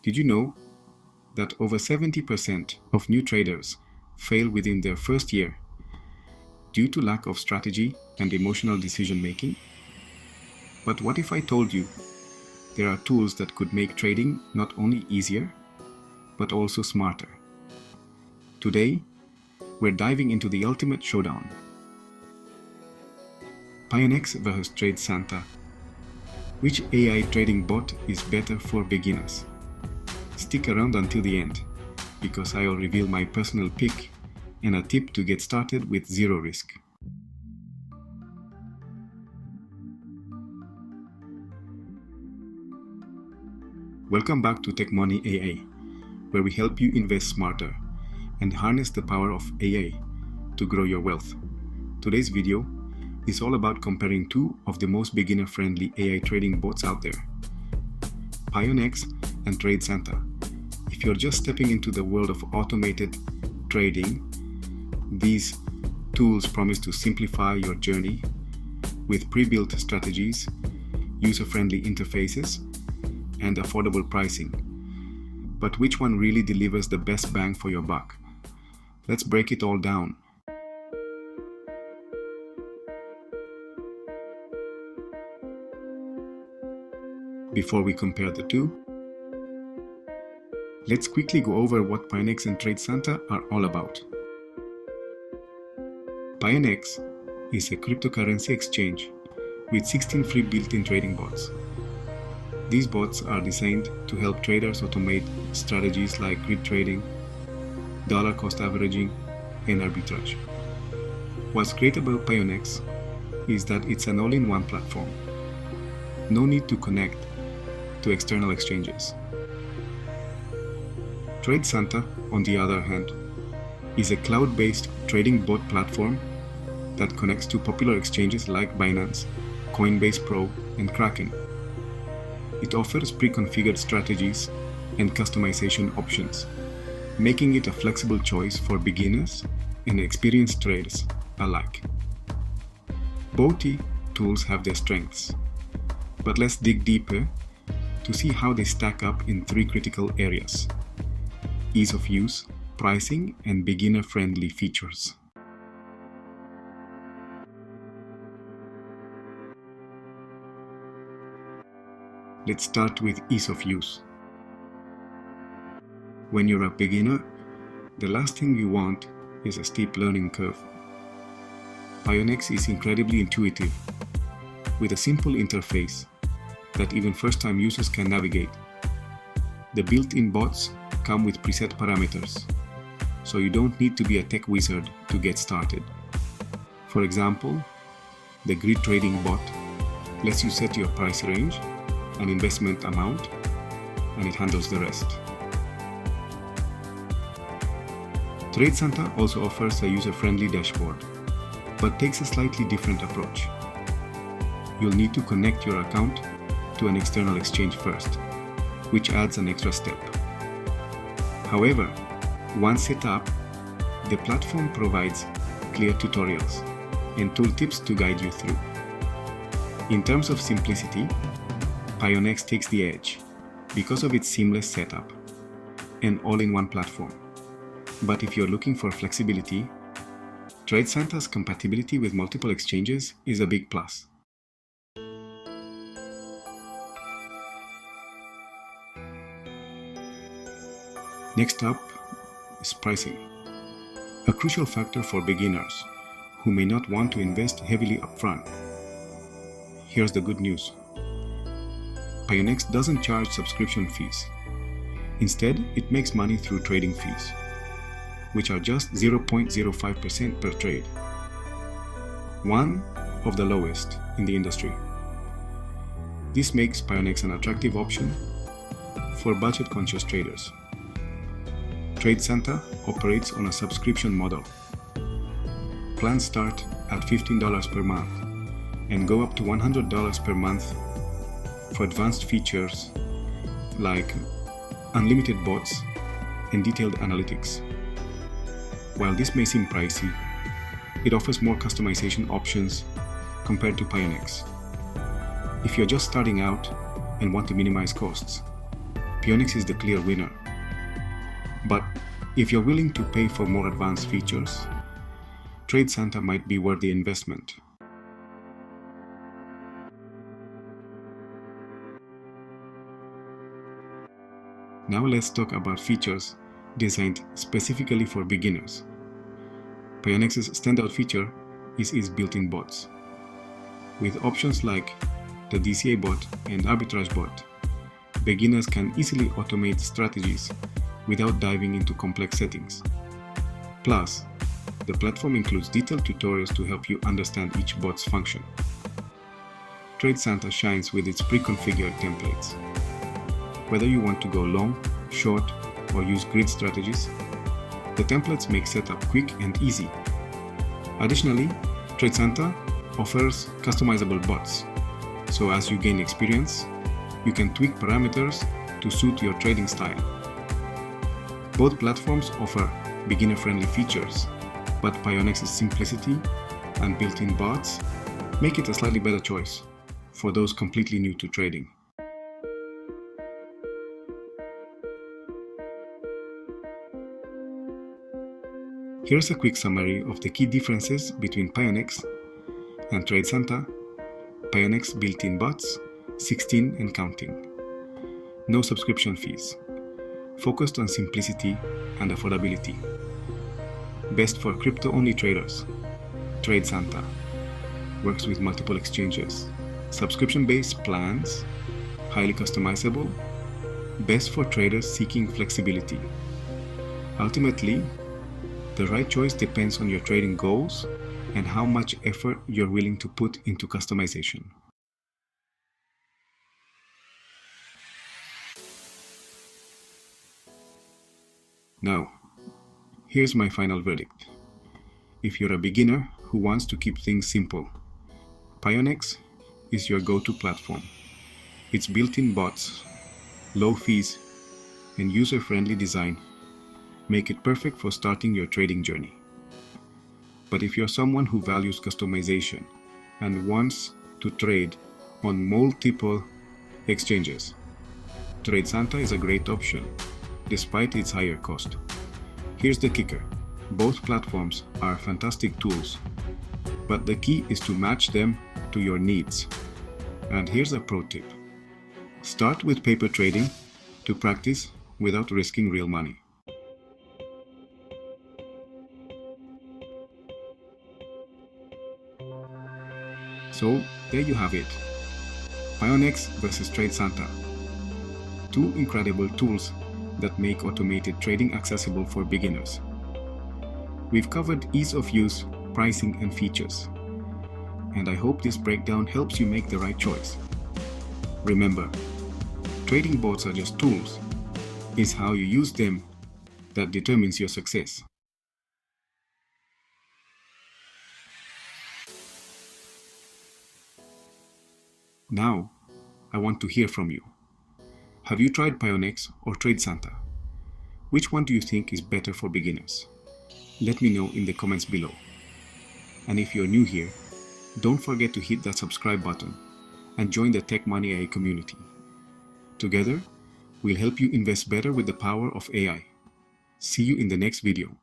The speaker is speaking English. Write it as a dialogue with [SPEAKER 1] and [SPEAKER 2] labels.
[SPEAKER 1] Did you know that over 70% of new traders fail within their first year due to lack of strategy and emotional decision making? But what if I told you there are tools that could make trading not only easier, but also smarter? Today, we're diving into the ultimate showdown. Pionex versus Trade Santa. Which AI trading bot is better for beginners? Stick around until the end, because I will reveal my personal pick and a tip to get started with zero risk. Welcome back to Tech Money AA, where we help you invest smarter and harness the power of AA to grow your wealth. Today's video is all about comparing two of the most beginner-friendly AI trading bots out there, Pionex and Trade Santa. If you're just stepping into the world of automated trading, these tools promise to simplify your journey with pre-built strategies, user-friendly interfaces, and affordable pricing. But which one really delivers the best bang for your buck? Let's break it all down. Before we compare the two, let's quickly go over what Pionex and Trade Santa are all about. Pionex is a cryptocurrency exchange with 16 free built-in trading bots. These bots are designed to help traders automate strategies like grid trading, dollar cost averaging, and arbitrage. What's great about Pionex is that it's an all-in-one platform. No need to connect to external exchanges. Trade Santa, on the other hand, is a cloud-based trading bot platform that connects to popular exchanges like Binance, Coinbase Pro, and Kraken. It offers pre-configured strategies and customization options, making it a flexible choice for beginners and experienced traders alike. Both tools have their strengths, but let's dig deeper to see how they stack up in three critical areas: ease of use, pricing, and beginner-friendly features. Let's start with ease of use. When you're a beginner, the last thing you want is a steep learning curve. Pionex is incredibly intuitive, with a simple interface that even first-time users can navigate. The built-in bots come with preset parameters, so you don't need to be a tech wizard to get started. For example, the grid trading bot lets you set your price range and investment amount, and it handles the rest. Trade Santa also offers a user-friendly dashboard, but takes a slightly different approach. You'll need to connect your account to an external exchange first, which adds an extra step. However, once set up, the platform provides clear tutorials and tooltips to guide you through. In terms of simplicity, Pionex takes the edge because of its seamless setup and all-in-one platform. But if you're looking for flexibility, Trade Santa's compatibility with multiple exchanges is a big plus. Next up is pricing, a crucial factor for beginners who may not want to invest heavily upfront. Here's the good news. Pionex doesn't charge subscription fees. Instead, it makes money through trading fees, which are just 0.05% per trade, one of the lowest in the industry. This makes Pionex an attractive option for budget-conscious traders. Trade Santa operates on a subscription model. Plans start at $15 per month and go up to $100 per month for advanced features like unlimited bots and detailed analytics. While this may seem pricey, it offers more customization options compared to Pionex. If you're just starting out and want to minimize costs, Pionex is the clear winner. But if you're willing to pay for more advanced features, Trade Santa might be worth the investment. Now let's talk about features designed specifically for beginners. Pionex's standout feature is its built-in bots. With options like the DCA bot and arbitrage bot, beginners can easily automate strategies without diving into complex settings. Plus, the platform includes detailed tutorials to help you understand each bot's function. Trade Santa shines with its pre-configured templates. Whether you want to go long, short, or use grid strategies, the templates make setup quick and easy. Additionally, Trade Santa offers customizable bots, so as you gain experience, you can tweak parameters to suit your trading style. Both platforms offer beginner-friendly features, but Pionex's simplicity and built-in bots make it a slightly better choice for those completely new to trading. Here's a quick summary of the key differences between Pionex and Trade Santa. Pionex built-in bots, 16 and counting. No subscription fees. Focused on simplicity and affordability. Best for crypto-only traders. Trade Santa works with multiple exchanges. Subscription-based plans, highly customizable. Best for traders seeking flexibility. Ultimately, the right choice depends on your trading goals and how much effort you're willing to put into customization. Now, here's my final verdict. If you're a beginner who wants to keep things simple, Pionex is your go-to platform. Its built-in bots, low fees, and user-friendly design make it perfect for starting your trading journey. But if you're someone who values customization and wants to trade on multiple exchanges, Trade Santa is a great option, despite its higher cost. Here's the kicker. Both platforms are fantastic tools, but the key is to match them to your needs. And here's a pro tip. Start with paper trading to practice without risking real money. So, there you have it. Pionex versus Trade Santa. Two incredible tools that make automated trading accessible for beginners. We've covered ease of use, pricing, and features. And I hope this breakdown helps you make the right choice. Remember, trading bots are just tools. It's how you use them that determines your success. Now, I want to hear from you. Have you tried Pionex or Trade Santa? Which one do you think is better for beginners? Let me know in the comments below. And if you're new here, don't forget to hit that subscribe button and join the Tech Money AI community. Together, we'll help you invest better with the power of AI. See you in the next video.